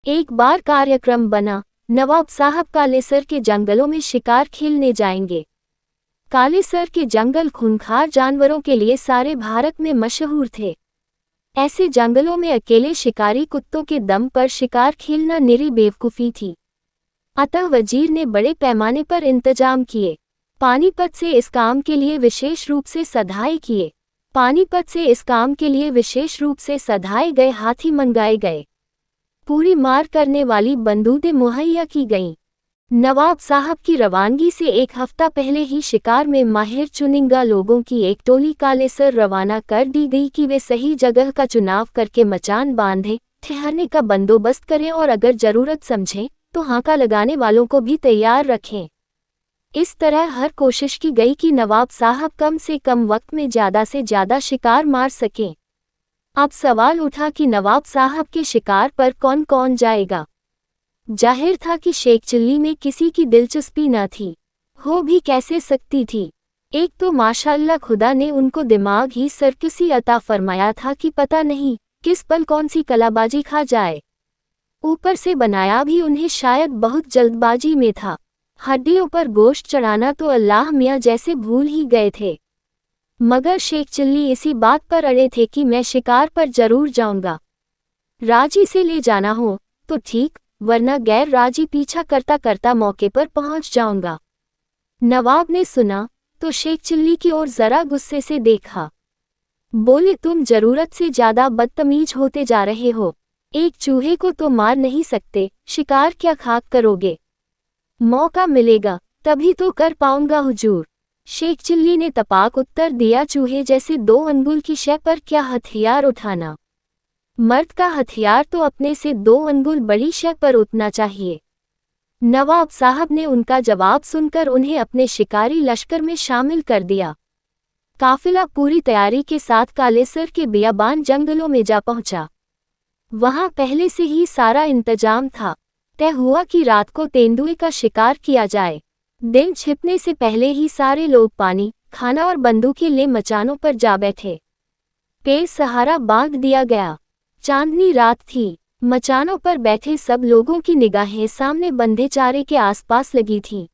एक बार कार्यक्रम बना, नवाब साहब कालेसर के जंगलों में शिकार खेलने जाएंगे। कालेसर के जंगल खूंखार जानवरों के लिए सारे भारत में मशहूर थे। ऐसे जंगलों में अकेले शिकारी कुत्तों के दम पर शिकार खेलना निरी बेवकूफ़ी थी। अतः वजीर ने बड़े पैमाने पर इंतजाम किए। पानीपत से इस काम के लिए विशेष रूप से सधाए किए। पानीपत से इस काम के लिए विशेष रूप से सधाए गए हाथी मंगाए गए। पूरी मार करने वाली बंदूकें मुहैया की गईं। नवाब साहब की रवानगी से एक हफ्ता पहले ही शिकार में माहिर चुनिंदा लोगों की एक टोली कालेसर रवाना कर दी गई कि वे सही जगह का चुनाव करके मचान बांधें, ठहरने का बंदोबस्त करें और अगर जरूरत समझें तो हांका लगाने वालों को भी तैयार रखें। इस तरह हर कोशिश की गई कि नवाब साहब कम से कम वक्त में ज़्यादा से ज़्यादा शिकार मार सकें। अब सवाल उठा कि नवाब साहब के शिकार पर कौन कौन जाएगा। जाहिर था कि शेख चिल्ली में किसी की दिलचस्पी न थी, हो भी कैसे सकती थी। एक तो माशाअल्लाह खुदा ने उनको दिमाग ही सर्कसी अता फरमाया था कि पता नहीं किस पल कौन सी कलाबाजी खा जाए। ऊपर से बनाया भी उन्हें शायद बहुत जल्दबाजी में था। हड्डियों पर गोश्त चढ़ाना तो अल्लाह मियाँ जैसे भूल ही गए थे। मगर शेख चिल्ली इसी बात पर अड़े थे कि मैं शिकार पर जरूर जाऊंगा। राजी से ले जाना हो तो ठीक, वरना गैर राजी पीछा करता करता मौके पर पहुंच जाऊंगा। नवाब ने सुना तो शेख चिल्ली की ओर जरा गुस्से से देखा। बोले, तुम जरूरत से ज्यादा बदतमीज होते जा रहे हो। एक चूहे को तो मार नहीं सकते, शिकार क्या खाक करोगे। मौका मिलेगा तभी तो कर पाऊंगा हुजूर। शेख चिल्ली ने तपाक उत्तर दिया, चूहे जैसे 2 अंगुल की शय पर क्या हथियार उठाना। मर्द का हथियार तो अपने से 2 अंगुल बड़ी शय पर उठना चाहिए। नवाब साहब ने उनका जवाब सुनकर उन्हें अपने शिकारी लश्कर में शामिल कर दिया। काफिला पूरी तैयारी के साथ कालेसर के बियाबान जंगलों में जा पहुंचा। वहां पहले से ही सारा इंतजाम था। तय हुआ कि रात को तेंदुए का शिकार किया जाए। दिन छिपने से पहले ही सारे लोग पानी, खाना और बंदूकें ले मचानों पर जा बैठे। पेड़ सहारा बांध दिया गया। चांदनी रात थी। मचानों पर बैठे सब लोगों की निगाहें सामने बंधे चारे के आसपास लगी थीं।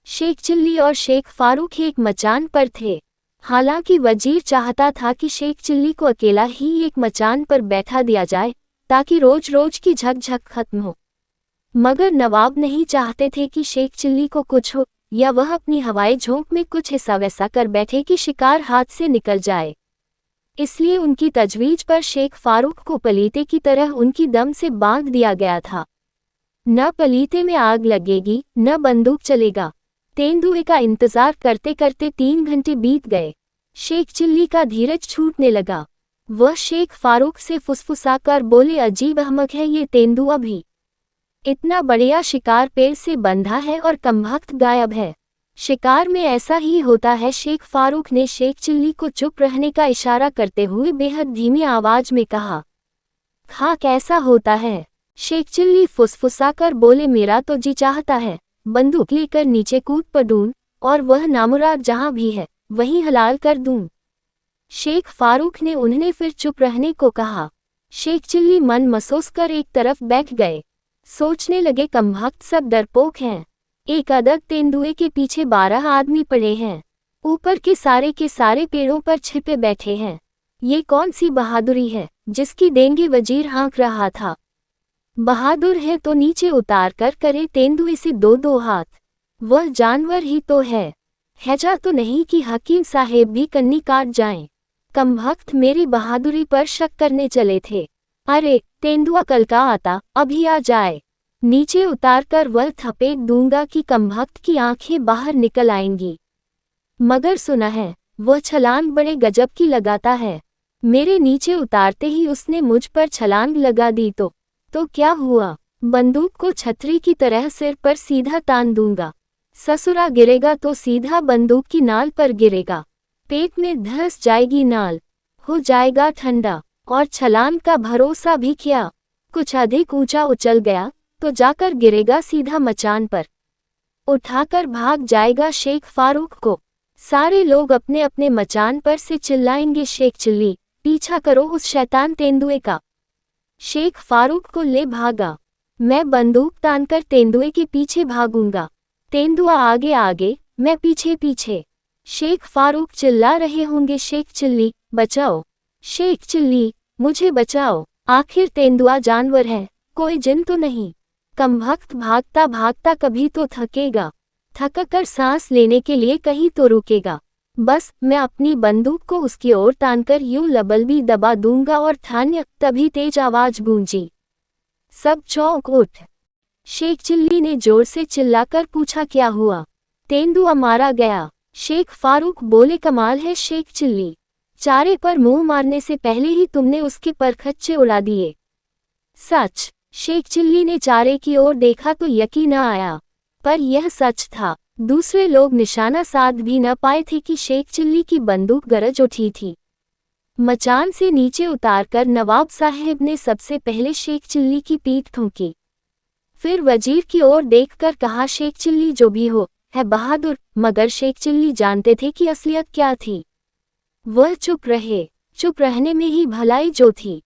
शेख चिल्ली और शेख फारूक एक मचान पर थे। हालांकि वजीर चाहता था कि शेख चिल्ली को अकेला ही एक मचान पर बैठा दिया जाए ताकि रोज रोज की झकझक खत्म हो। मगर नवाब नहीं चाहते थे कि शेख चिल्ली को कुछ हो या वह अपनी हवाई झोंक में कुछ ऐसा वैसा कर बैठे कि शिकार हाथ से निकल जाए। इसलिए उनकी तजवीज पर शेख फारूक को पलीते की तरह उनकी दम से बांध दिया गया था। न पलीते में आग लगेगी न बंदूक चलेगा। तेंदुए का इंतजार करते करते 3 घंटे बीत गए। शेख चिल्ली का धीरज छूटने लगा। वह शेख फारूक से फुसफुसाकर बोले, अजीब अहमक है ये तेंदुआ भी। इतना बढ़िया शिकार पेड़ से बंधा है और कमबख्त गायब है। शिकार में ऐसा ही होता है। शेख फारूक ने शेख चिल्ली को चुप रहने का इशारा करते हुए बेहद धीमी आवाज में कहा, खाक ऐसा होता है। शेख चिल्ली फुसफुसाकर बोले, मेरा तो जी चाहता है बंदूक लेकर नीचे कूद पड़ूं और वह नामुराद जहां भी है वहीं हलाल कर दूं। शेख फारूक ने उन्हें फिर चुप रहने को कहा। शेख चिल्ली मन मसोस कर एक तरफ बैठ गए। सोचने लगे, कमबख्त सब डरपोक हैं। एक अदग तेंदुए के पीछे 12 आदमी पड़े हैं। ऊपर के सारे पेड़ों पर छिपे बैठे हैं। ये कौन सी बहादुरी है जिसकी देंगे। वजीर हाँक रहा था। बहादुर है तो नीचे उतार कर करे तेंदुए से 2-2 हाथ। वह जानवर ही तो है। हैजा तो नहीं कि हकीम साहेब भी कन्नी काट जाएं। कमबख्त मेरी बहादुरी पर शक करने चले थे। अरे तेंदुआ कल का आता अभी आ जाए। नीचे उतार कर वह थपेट दूंगा कि कमबख्त की आंखें बाहर निकल आएंगी। मगर सुना है वह छलांग बड़े गजब की लगाता है। मेरे नीचे उतारते ही उसने मुझ पर छलांग लगा दी तो क्या हुआ। बंदूक को छतरी की तरह सिर पर सीधा तान दूंगा। ससुरा गिरेगा तो सीधा बंदूक की नाल पर गिरेगा। पेट में धंस जाएगी नाल, हो जाएगा ठंडा। और छलांग का भरोसा भी क्या, कुछ अधिक ऊंचा उछल गया तो जाकर गिरेगा सीधा मचान पर। उठाकर भाग जाएगा शेख फारूक को। सारे लोग अपने अपने मचान पर से चिल्लाएंगे, शेख चिल्ली पीछा करो उस शैतान तेंदुए का। शेख फारूक को ले भागा। मैं बंदूक तानकर तेंदुए के पीछे भागूंगा। तेंदुआ आगे आगे, मैं पीछे पीछे। शेख फारूक चिल्ला रहे होंगे, शेख चिल्ली, बचाओ, शेख चिल्ली, मुझे बचाओ। आखिर तेंदुआ जानवर है, कोई जिन तो नहीं। कमबख्त भागता भागता कभी तो थकेगा, थककर सांस लेने के लिए कहीं तो रुकेगा। बस मैं अपनी बंदूक को उसकी ओर तानकर यूं लबल्बी दबा दूंगा और ठान्य। तभी तेज आवाज गूंजी। सब चौंक उठ। शेख चिल्ली ने जोर से चिल्लाकर पूछा, क्या हुआ? तेंदुआ मारा गया। शेख फारूक बोले, कमाल है शेख चिल्ली, चारे पर मुंह मारने से पहले ही तुमने उसके परखच्चे उड़ा दिए। सच। शेख चिल्ली ने चारे की ओर देखा तो यकीन न आया, पर यह सच था। दूसरे लोग निशाना साध भी न पाए थे कि शेख चिल्ली की बंदूक गरज उठी थी। मचान से नीचे उतारकर नवाब साहब ने सबसे पहले शेख चिल्ली की पीठ ठोंकी। फिर वजीर की ओर देखकर कहा, शेख चिल्ली जो भी हो, है बहादुर। मगर शेख चिल्ली जानते थे कि असलियत क्या थी। वह चुप रहे। चुप रहने में ही भलाई जो थी।